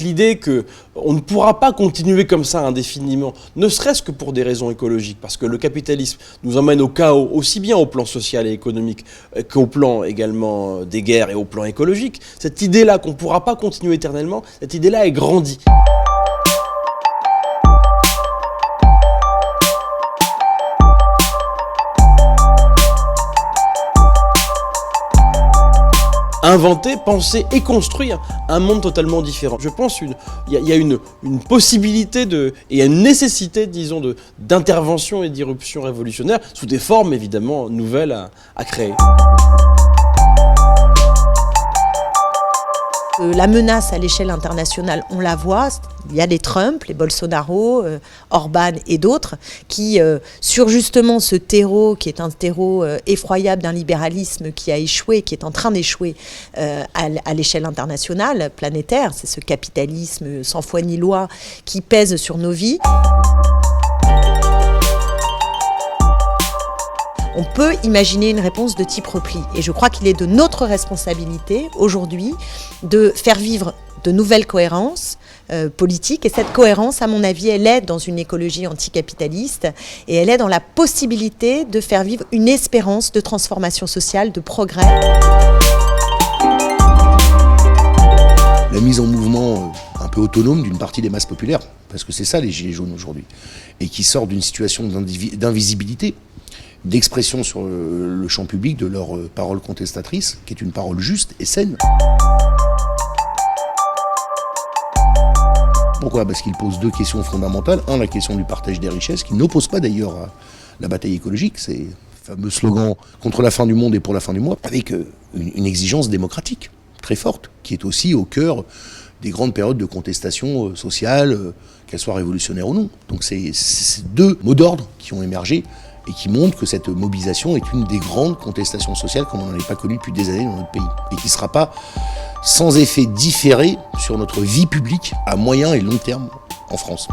l'idée qu'on ne pourra pas continuer comme ça indéfiniment, ne serait-ce que pour des raisons écologiques, parce que le capitalisme nous emmène au chaos, aussi bien au plan social et économique qu'au plan également des guerres et au plan écologique. Cette idée-là qu'on ne pourra pas continuer éternellement, cette idée-là est grandie. Inventer, penser et construire un monde totalement différent. Je pense qu'il y a une possibilité et une nécessité, disons, d'intervention et d'irruption révolutionnaire sous des formes évidemment nouvelles à créer. La menace à l'échelle internationale, on la voit, il y a les Trump, les Bolsonaro, Orban et d'autres qui, sur justement ce terreau qui est un terreau effroyable d'un libéralisme qui a échoué, qui est en train d'échouer à l'échelle internationale, planétaire, c'est ce capitalisme sans foi ni loi qui pèse sur nos vies. On peut imaginer une réponse de type repli. Et je crois qu'il est de notre responsabilité aujourd'hui de faire vivre de nouvelles cohérences politiques. Et cette cohérence, à mon avis, elle est dans une écologie anticapitaliste et elle est dans la possibilité de faire vivre une espérance de transformation sociale, de progrès. La mise en mouvement un peu autonome d'une partie des masses populaires, parce que c'est ça les Gilets jaunes aujourd'hui, et qui sortent d'une situation d'invisibilité, d'expression sur le champ public de leur parole contestatrice, qui est une parole juste et saine. Pourquoi ? Parce qu'ils posent deux questions fondamentales. Un, la question du partage des richesses, qui n'oppose pas d'ailleurs à la bataille écologique, c'est le fameux slogan « contre la fin du monde et pour la fin du mois », avec une exigence démocratique très forte, qui est aussi au cœur des grandes périodes de contestation sociale, qu'elles soient révolutionnaires ou non. Donc c'est deux mots d'ordre qui ont émergé et qui montrent que cette mobilisation est une des grandes contestations sociales comme on n'en avait pas connu depuis des années dans notre pays, et qui ne sera pas sans effet différé sur notre vie publique à moyen et long terme en France.